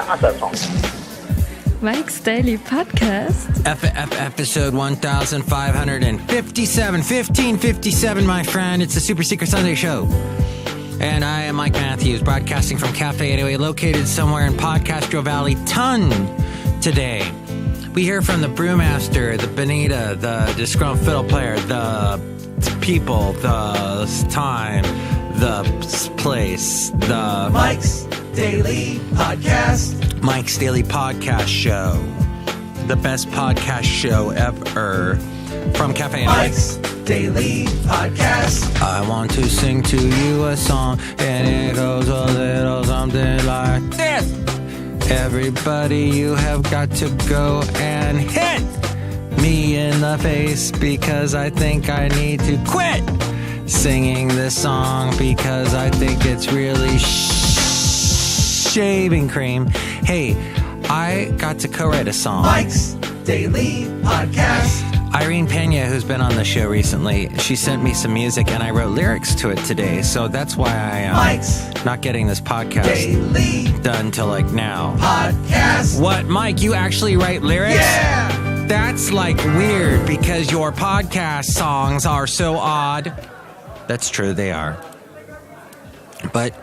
Not that song. Mike's Daily Podcast. Episode 1557. 1557, my friend. It's the Super Secret Sunday Show. And I am Mike Matthews, broadcasting from Café Anyway, located somewhere in Podcastro Valley, Ton, today. We hear from the Brewmaster, the Benita, the Disgruntled Fiddle Player, the people, the time, the place, the... Mike's Daily Podcast. Mike's Daily Podcast Show. The best podcast show ever. From Café Anyway. Mike's Daily Podcast. I want to sing to you a song, and it goes a little something like this. Everybody, you have got to go and hit me in the face because I think I need to quit singing this song because I think it's really shaving cream. Hey, I got to co-write a song. Mike's Daily Podcast. Irene Pena, who's been on the show recently, she sent me some music and I wrote lyrics to it today. So that's why I am not getting this podcast Daily done till like now. Podcast. What, Mike, you actually write lyrics? Yeah. That's like weird because your podcast songs are so odd. That's true, they are. But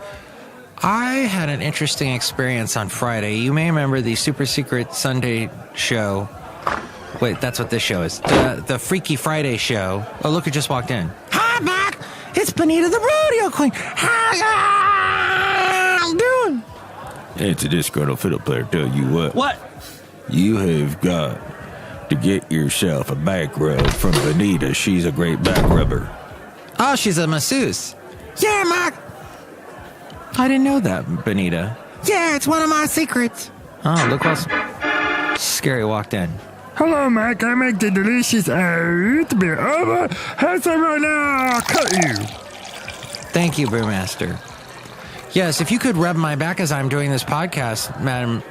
I had an interesting experience on Friday. You may remember the Super Secret Sunday Show. Wait, that's what this show is. The Freaky Friday show. Oh, look who just walked in. Hi, Mac. It's Benita the Rodeo Queen. How you doing? It's a disgruntled fiddle player. Tell you what. What? You have got to get yourself a back rub from Benita. She's a great back rubber. Oh, she's a masseuse. Yeah, Mac. I didn't know that, Benita. Yeah, it's one of my secrets. Oh, look what's scary walked in. Hello, Mac. I make the delicious oat beer. Over. Have some right now. I'll cut you. Thank you, Brewmaster. Yes, if you could rub my back as I'm doing this podcast, Madame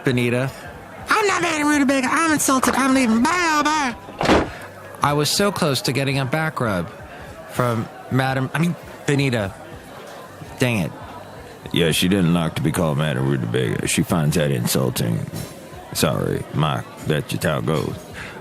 Benita. I'm not Madame Rootabega. I'm insulted. I'm leaving. Bye, bye. I was so close to getting a back rub from Benita. Dang it. Yeah, she didn't like to be called Madame Rootabega. She finds that insulting. Sorry, Mike, that's just how it goes.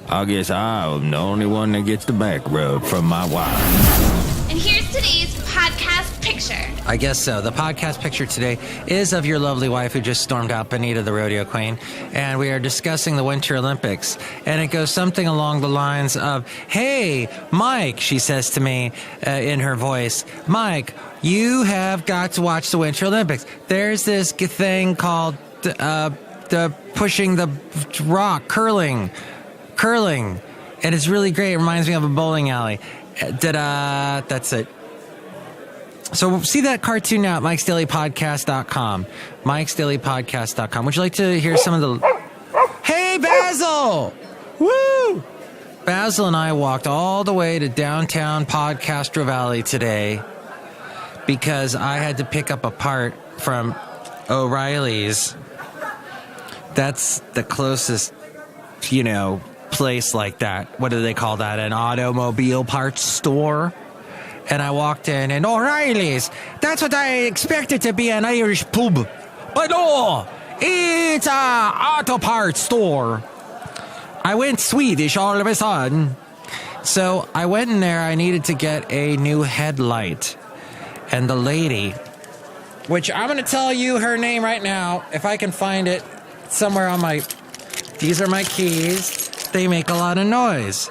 I guess I'm the only one that gets the back rub from my wife. And here's today's podcast picture. I guess so. The podcast picture today is of your lovely wife who just stormed out, Benita the Rodeo Queen, and we are discussing the Winter Olympics. And it goes something along the lines of, hey, Mike, she says to me in her voice, Mike, you have got to watch the Winter Olympics. There's this thing called... the pushing the rock, curling, and it's really great. It reminds me of a bowling alley. That's it. So see that cartoon now at mikesdailypodcast.com. mikesdailypodcast.com. Would you like to hear some of the... Hey, Basil! Woo! Basil and I walked all the way to downtown Podcastro Valley today because I had to pick up a part from O'Reilly's. That's the closest, place like that. What do they call that? An automobile parts store? And I walked in, and O'Reilly's. That's what I expected to be, an Irish pub. But no, it's a auto parts store. I went Swedish all of a sudden. So I went in there. I needed to get a new headlight. And the lady, which I'm going to tell you her name right now, if I can find it. Somewhere on these are my keys. They make a lot of noise.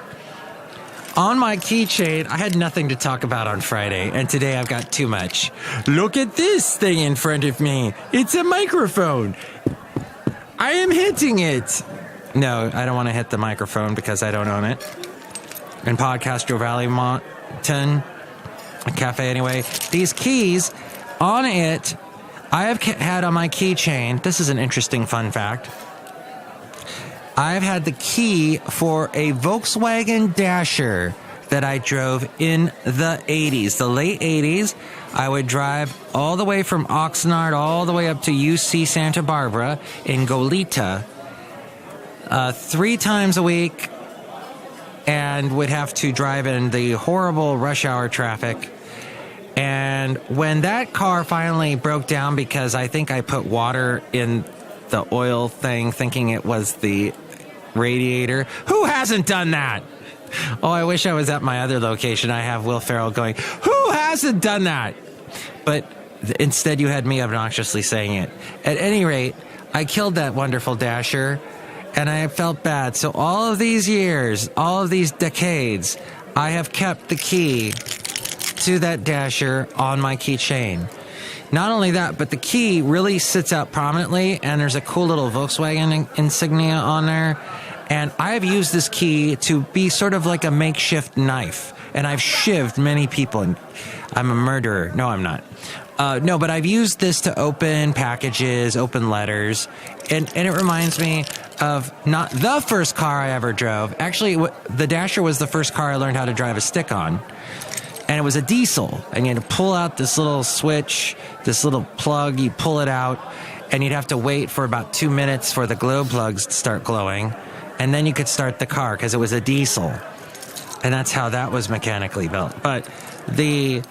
On my keychain, I had nothing to talk about on Friday, and today I've got too much. Look at this thing in front of me. It's a microphone. I am hitting it. No, I don't want to hit the microphone because I don't own it. In Podcastro Valley, Mountain, Café Anyway. These keys on it... I have had on my keychain, this is an interesting fun fact, I've had the key for a Volkswagen Dasher that I drove in the 80s, the late 80s. I would drive all the way from Oxnard all the way up to UC Santa Barbara in Goleta 3 times a week and would have to drive in the horrible rush hour traffic. And when that car finally broke down because I think I put water in the oil thing, thinking it was the radiator. Who hasn't done that? Oh, I wish I was at my other location. I have Will Ferrell going, who hasn't done that? But instead you had me obnoxiously saying it. At any rate, I killed that wonderful Dasher, and I felt bad. So all of these years, all of these decades, I have kept the key to that Dasher on my keychain. Not only that, but the key really sits out prominently, and there's a cool little Volkswagen insignia on there. And I have used this key to be sort of like a makeshift knife. And I've shivved many people. And I'm a murderer. No, I'm not. No, but I've used this to open packages, open letters. And it reminds me of not the first car I ever drove. Actually, the Dasher was the first car I learned how to drive a stick on. And it was a diesel. And you had to pull out this little switch, this little plug. You pull it out. And you'd have to wait for about 2 minutes for the glow plugs to start glowing. And then you could start the car because it was a diesel. And that's how that was mechanically built. But the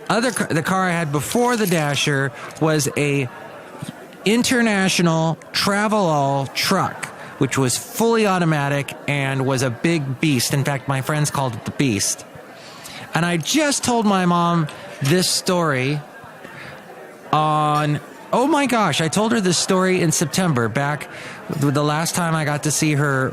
car I had before the Dasher was a International Travelall truck, which was fully automatic and was a big beast. In fact, my friends called it the Beast. And I just told my mom this story on... Oh my gosh, I told her this story in September, back the last time I got to see her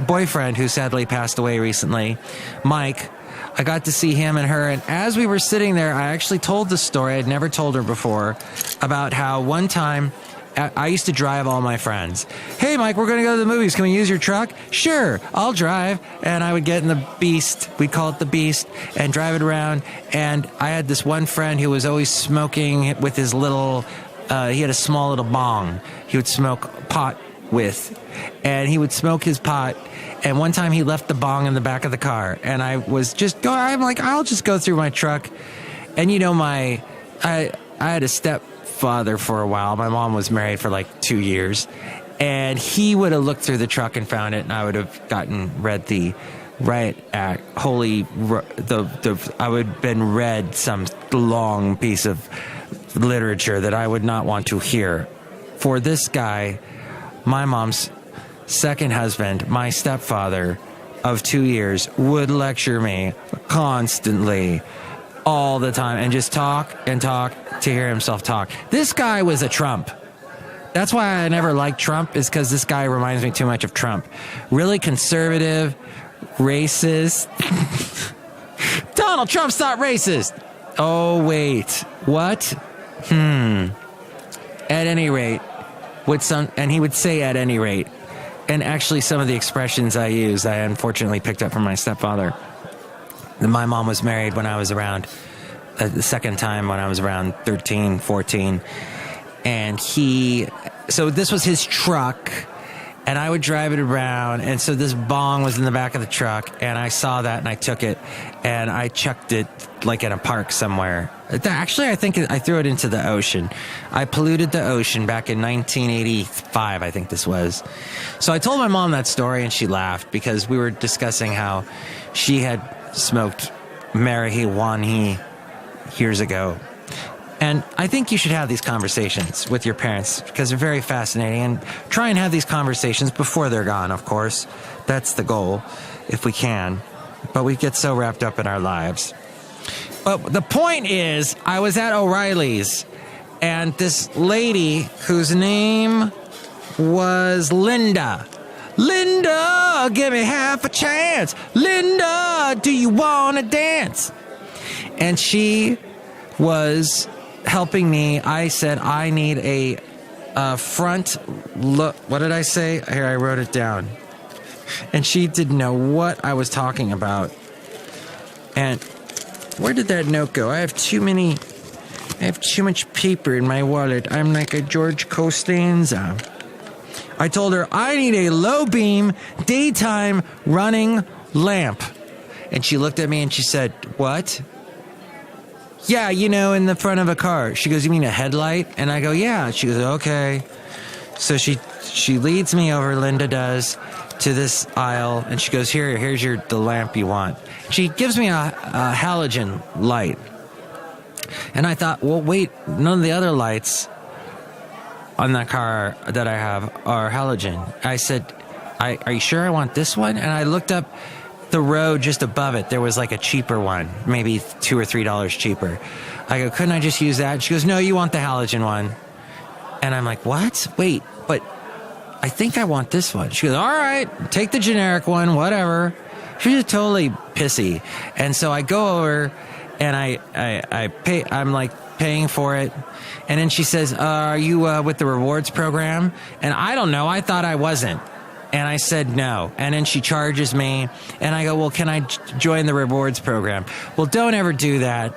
boyfriend, who sadly passed away recently, Mike. I got to see him and her, and as we were sitting there, I actually told the story, I'd never told her before, about how one time I used to drive all my friends. Hey Mike, we're going to go to the movies. Can we use your truck? Sure, I'll drive. And I would get in the Beast, we'd call it the Beast, and drive it around. And I had this one friend who was always smoking with his little... he had a small little bong he would smoke pot with, and he would smoke his pot, and one time he left the bong in the back of the car, and I'm like, I'll just go through my truck. And you know, I had a stepfather for a while. My mom was married for like 2 years, and he would have looked through the truck and found it, and I would have read the Riot Act, I would have been read some long piece of literature that I would not want to hear. For this guy, my mom's second husband, my stepfather of 2 years, would lecture me constantly, all the time, and just talk and talk to hear himself talk. This guy was a Trump. That's why I never liked Trump, is because this guy reminds me too much of Trump. Really conservative, racist. Donald Trump's not racist. Oh, wait. What? At any rate, and he would say at any rate, and actually some of the expressions I use, I unfortunately picked up from my stepfather. My mom was married when I was around, the second time when I was around 13, 14, and so this was his truck, and I would drive it around, and so this bong was in the back of the truck, and I saw that, and I took it, and I chucked it like in a park somewhere. Actually, I think I threw it into the ocean. I polluted the ocean back in 1985, I think this was. So I told my mom that story, and she laughed, because we were discussing how she had smoked marijuana years ago. And I think you should have these conversations with your parents, because they're very fascinating. And try and have these conversations before they're gone, of course. That's the goal, if we can. But we get so wrapped up in our lives. But the point is, I was at O'Reilly's, and this lady whose name was Linda. Linda, give me half a chance. Linda, do you want to dance? And she was helping me. I said, I need a front look. What did I say? Here, I wrote it down. And she didn't know what I was talking about. And where did that note go? I have too much paper in my wallet. I'm like a George Costanza. I told her, I need a low beam, daytime running lamp. And she looked at me and she said, what? Yeah, in the front of a car. She goes, you mean a headlight? And I go, yeah. She goes, okay. So she leads me over, Linda does, to this aisle, and she goes, here's the lamp you want. She gives me a halogen light. And I thought, well, wait, none of the other lights on that car that I have are halogen. I said, are you sure I want this one? And I looked up the road just above it. There was like a cheaper one, maybe $2 or $3 cheaper. I go, couldn't I just use that? She goes, no, you want the halogen one. And I'm like, what? Wait, but I think I want this one. She goes, all right, take the generic one, whatever. She's just totally pissy. And so I go over and I pay, I'm like paying for it. And then she says, are you with the rewards program? And I don't know. I thought I wasn't. And I said no. And then she charges me. And I go, well, can I join the rewards program? Well, don't ever do that.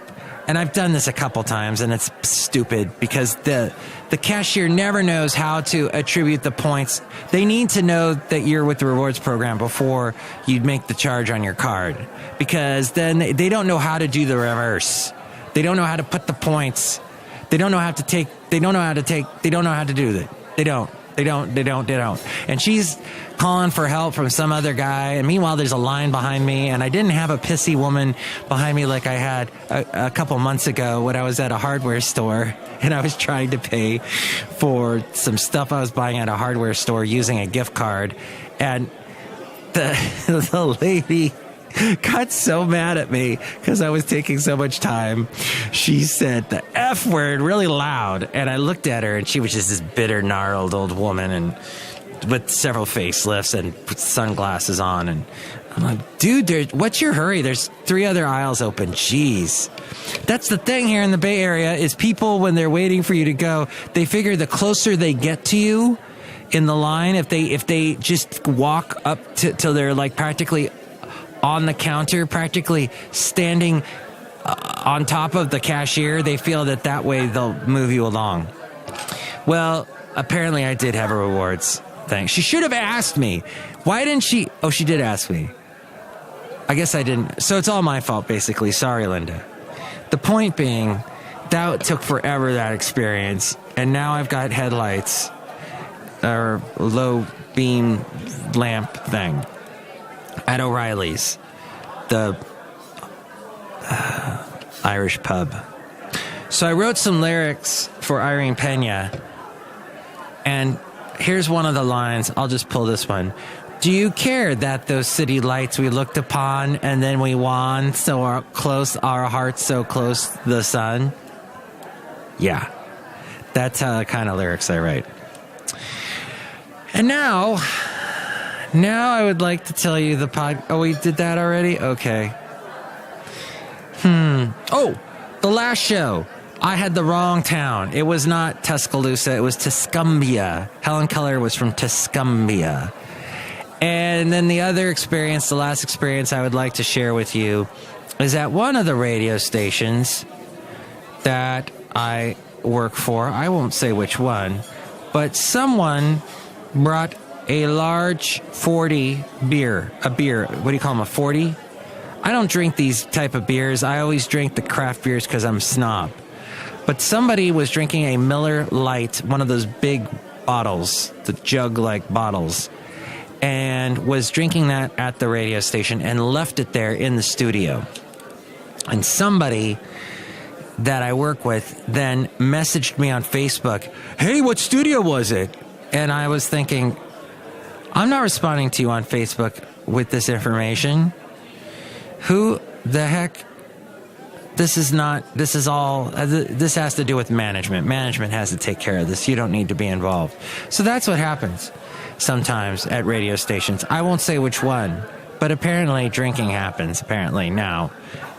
And I've done this a couple times, and it's stupid because the cashier never knows how to attribute the points. They need to know that you're with the rewards program before you make the charge on your card, because then they don't know how to do the reverse. They don't know how to put the points. They don't know how to take. They don't know how to take. They don't know how to do that. They don't. And she's calling for help from some other guy. And meanwhile, there's a line behind me. And I didn't have a pissy woman behind me like I had a couple months ago when I was at a hardware store. And I was trying to pay for some stuff I was buying at a hardware store using a gift card. And the lady got so mad at me because I was taking so much time. She said the F word really loud, and I looked at her, and she was just this bitter, gnarled old woman, and with several facelifts and sunglasses on. And I'm like, dude, what's your hurry? There's 3 other aisles open. Jeez. That's the thing here in the Bay Area is people, when they're waiting for you to go, they figure the closer they get to you in the line, if they just walk up till they're like practically on the counter, practically standing on top of the cashier, they feel that way they'll move you along. Well, apparently I did have a rewards thing. She should have asked me. Why didn't she? Oh, she did ask me. I guess I didn't. So it's all my fault, basically. Sorry, Linda. The point being, that took forever, that experience. And now I've got headlights or low beam lamp thing at O'Reilly's, the Irish pub. So I wrote some lyrics for Irene Pena, and here's one of the lines. I'll just pull this one. Do you care that those city lights we looked upon and then we won, so our hearts so close to the sun? Yeah, that's how the kind of lyrics I write. And now I would like to tell you oh, we did that already? Okay. Oh, the last show. I had the wrong town. It was not Tuscaloosa. It was Tuscumbia. Helen Keller was from Tuscumbia. And then the other experience, the last experience I would like to share with you is at one of the radio stations that I work for. I won't say which one, but someone brought a large 40 beer. A beer. What do you call them, a 40? I don't drink these type of beers. I always drink the craft beers because I'm a snob. But somebody was drinking a Miller Lite, one of those big bottles, the jug-like bottles, and was drinking that at the radio station and left it there in the studio. And somebody that I work with then messaged me on Facebook, hey, what studio was it? And I was thinking, I'm not responding to you on Facebook with this information. Who the heck? This has to do with management. Management has to take care of this. You don't need to be involved. So that's what happens sometimes at radio stations. I won't say which one, but apparently drinking happens, now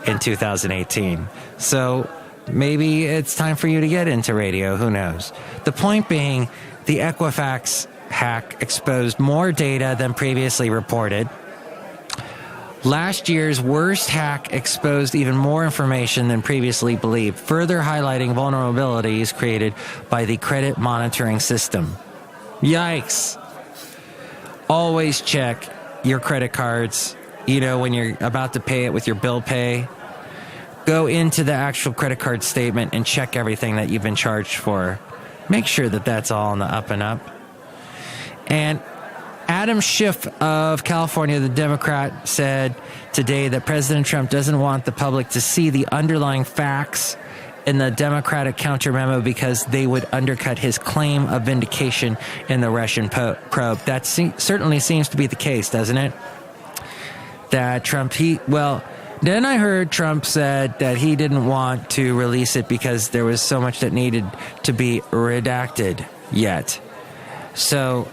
in 2018. So maybe it's time for you to get into radio. Who knows? The point being, the Equifax hack exposed more data than previously reported. Last year's worst hack exposed even more information than previously believed, further highlighting vulnerabilities created by the credit monitoring system. Yikes. Always check your credit cards, when you're about to pay it with your bill pay. Go into the actual credit card statement and check everything that you've been charged for. Make sure that that's all on the up and up. And Adam Schiff of California, the Democrat, said today that President Trump doesn't want the public to see the underlying facts in the Democratic counter memo because they would undercut his claim of vindication in the Russian probe. That certainly seems to be the case, doesn't it? That Trump, then I heard Trump said that he didn't want to release it because there was so much that needed to be redacted yet. So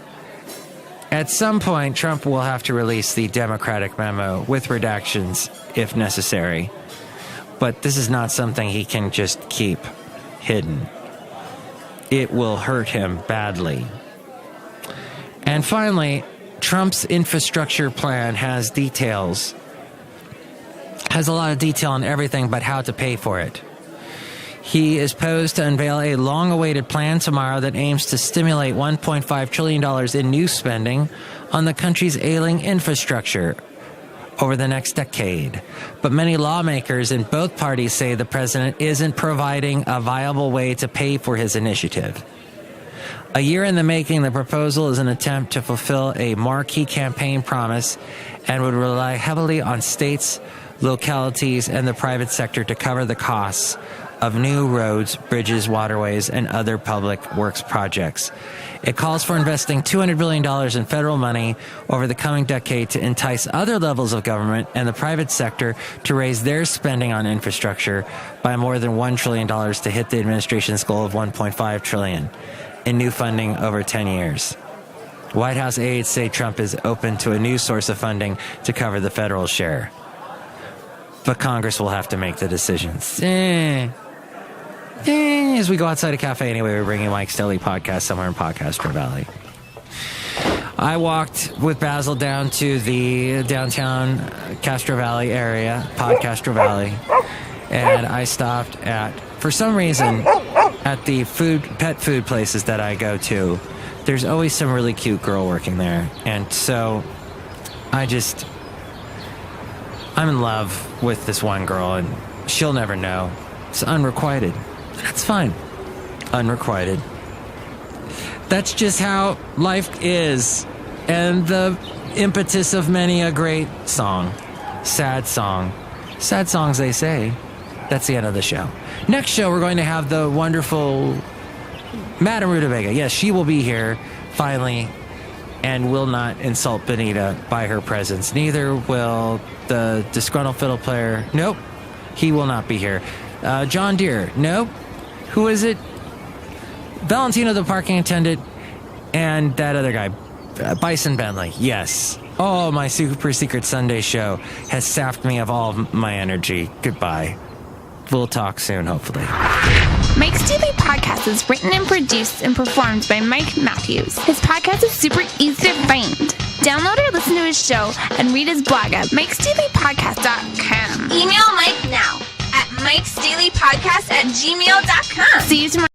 at some point, Trump will have to release the Democratic memo with redactions if necessary. But this is not something he can just keep hidden. It will hurt him badly. And finally, Trump's infrastructure plan has a lot of detail on everything but how to pay for it. He is posed to unveil a long-awaited plan tomorrow that aims to stimulate $1.5 trillion in new spending on the country's ailing infrastructure over the next decade. But many lawmakers in both parties say the president isn't providing a viable way to pay for his initiative. A year in the making, the proposal is an attempt to fulfill a marquee campaign promise and would rely heavily on states, localities, and the private sector to cover the costs of new roads, bridges, waterways, and other public works projects. It calls for investing $200 billion in federal money over the coming decade to entice other levels of government and the private sector to raise their spending on infrastructure by more than $1 trillion to hit the administration's goal of $1.5 trillion in new funding over 10 years. White House aides say Trump is open to a new source of funding to cover the federal share. But Congress will have to make the decisions. As we go outside of Café Anyway, we're bringing Mike's Daily Podcast somewhere in Podcastro Valley. I walked with Basil down to the downtown Castro Valley area, Podcastro Valley, and I stopped at, for some reason, at the pet food places that I go to. There's always some really cute girl working there, and so I'm in love with this one girl, and she'll never know. It's unrequited. That's fine. Unrequited. That's just how life is. And the impetus of many a great song. Sad song. Sad songs, they say. That's the end of the show. Next show, we're going to have the wonderful Madame Rootabega. Yes, she will be here, finally, and will not insult Benita by her presence. Neither will the Disgruntled Fiddle Player. Nope. He will not be here. John Deere. Nope. Who is it? Valentino, the parking attendant, and that other guy, Bison Bentley. Yes. Oh, my super secret Sunday show has sapped me of all of my energy. Goodbye. We'll talk soon, hopefully. Mike's Daily Podcast is written and produced and performed by Mike Matthews. His podcast is super easy to find. Download or listen to his show and read his blog at mikesdailypodcast.com. Email Mike now at mikesdailypodcast@gmail.com. See you tomorrow.